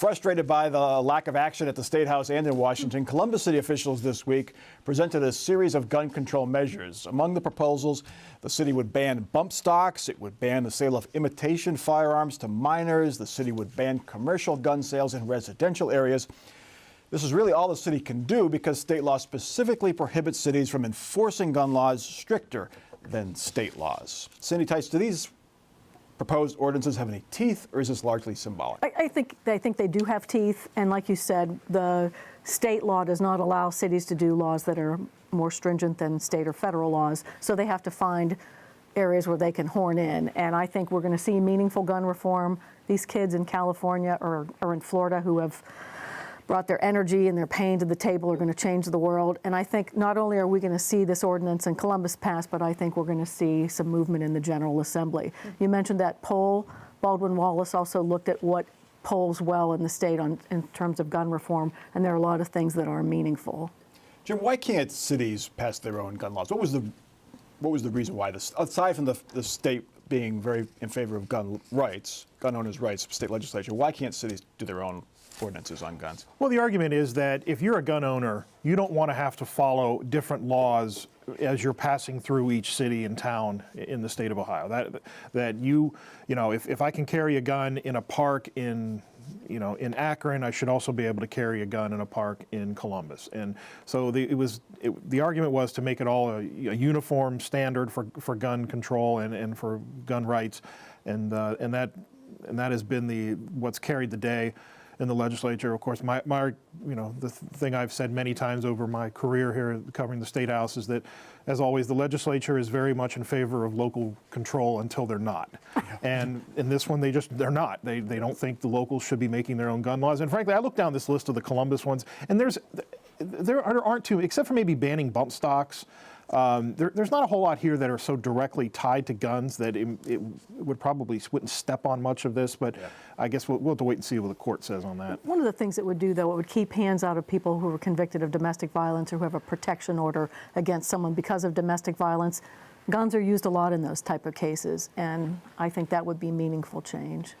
Frustrated by the lack of action at the State House and in Washington, Columbus City officials this week presented a series of gun control measures. Among the proposals, the city would ban bump stocks, it would ban the sale of imitation firearms to minors, the city would ban commercial gun sales in residential areas. This is really all the city can do because state law specifically prohibits cities from enforcing gun laws stricter than state laws. Cindy Tice, do these proposed ordinances have any teeth, or is this largely symbolic? I think they do have teeth, and like you said, the state law does not allow cities to do laws that are more stringent than state or federal laws, so they have to find areas where they can horn in, and I think we're going to see meaningful gun reform. These kids in California or in Florida who have brought their energy and their pain to the table are going to change the world. And I think not only are we going to see this ordinance in Columbus pass, but I think we're going to see some movement in the General Assembly. You mentioned that poll. Baldwin Wallace also looked at what polls well in the state in terms of gun reform, and there are a lot of things that are meaningful. Jim, why can't cities pass their own gun laws? What was the reason why this, aside from the state being very in favor of gun rights, gun owners' rights, state legislature, why can't cities do their own ordinances on guns? Well, the argument is that if you're a gun owner, you don't want to have to follow different laws as you're passing through each city and town in the state of Ohio. That you know, if I can carry a gun in a park in Akron, I should also be able to carry a gun in a park in Columbus. And so the argument was to make it all a uniform standard for gun control and for gun rights, and that has been what's carried the day in the legislature. Of course, the thing I've said many times over my career here covering the State House is that, as always, the legislature is very much in favor of local control until they're not. And in this one, they're not. They don't think the locals should be making their own gun laws. And frankly, I looked down this list of the Columbus ones, and there aren't too, except for maybe banning bump stocks. There's not a whole lot here that are so directly tied to guns that it wouldn't step on much of this, but yeah. I guess we'll have to wait and see what the court says on that. One of the things it would do, though, it would keep hands out of people who are convicted of domestic violence or who have a protection order against someone because of domestic violence. Guns are used a lot in those type of cases, and I think that would be meaningful change.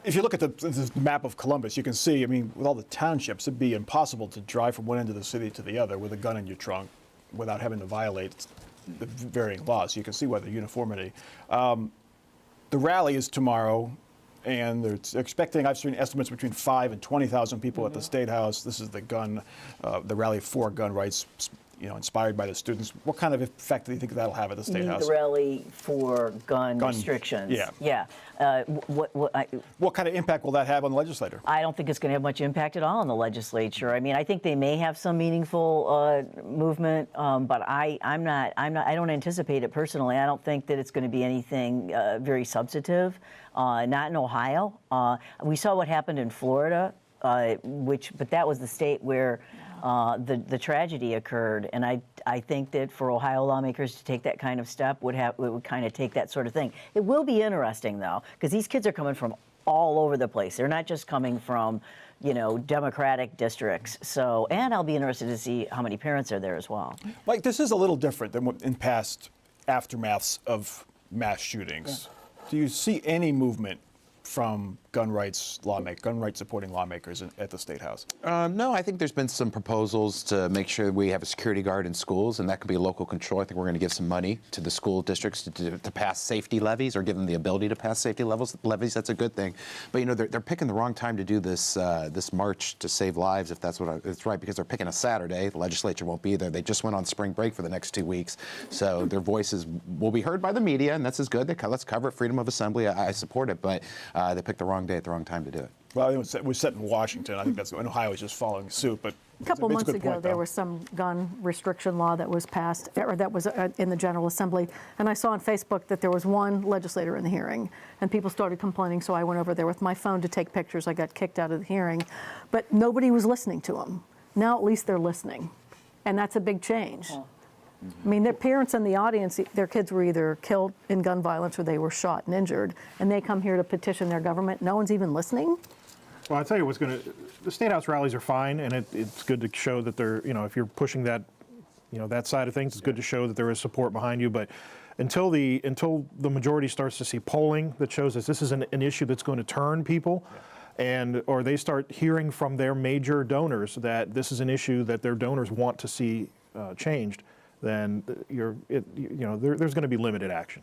If you look at the map of Columbus, you can see, I mean, with all the townships, it'd be impossible to drive from one end of the city to the other with a gun in your trunk without having to violate the varying laws. You can see why the uniformity. The rally is tomorrow, and they're expecting, I've seen estimates between 5,000 and 20,000 people at the State House. This is the rally for gun rights, inspired by the students. What kind of effect do you think that'll have at the State House? The rally for gun restrictions. Yeah. What kind of impact will that have on the legislature? I don't think it's going to have much impact at all on the legislature. I mean, I think they may have some meaningful movement, but I don't anticipate it personally. I don't think that it's going to be anything very substantive. Not in Ohio. We saw what happened in Florida, but that was the state where the tragedy occurred, and I think that for Ohio lawmakers to take that kind of step would kind of take that sort of thing. It will be interesting, though, because these kids are coming from all over the place. They're not just coming from, Democratic districts. So, and I'll be interested to see how many parents are there as well. Mike, this is a little different than what in past aftermaths of mass shootings. Yeah. Do you see any movement from gun rights supporting lawmakers at the State House? No, I think there's been some proposals to make sure we have a security guard in schools, and that could be local control. I think we're going to give some money to the school districts to pass safety levies or give them the ability to pass safety levies. That's a good thing. But they're picking the wrong time to do this this march to save lives, if that's it's right, because they're picking a Saturday. The legislature won't be there. They just went on spring break for the next 2 weeks, so their voices will be heard by the media, and that's as good. Let's cover it. Freedom of assembly. I support it, but they picked the wrong day at the wrong time to do it. Well, it was set in Washington. I think Ohio is just following suit. But a couple months ago, there was some gun restriction law that was passed, or that was in the General Assembly. And I saw on Facebook that there was one legislator in the hearing, and people started complaining. So I went over there with my phone to take pictures. I got kicked out of the hearing, but nobody was listening to them. Now at least they're listening, and that's a big change. I mean, their parents in the audience, their kids were either killed in gun violence or they were shot and injured, and they come here to petition their government. No one's even listening. Well, I'll tell you the State House rallies are fine, and it's good to show that they're, if you're pushing that, that side of things, it's good to show that there is support behind you. But until the majority starts to see polling that shows us this is an issue that's going to turn people, or they start hearing from their major donors that this is an issue that their donors want to see changed, then there's going to be limited action.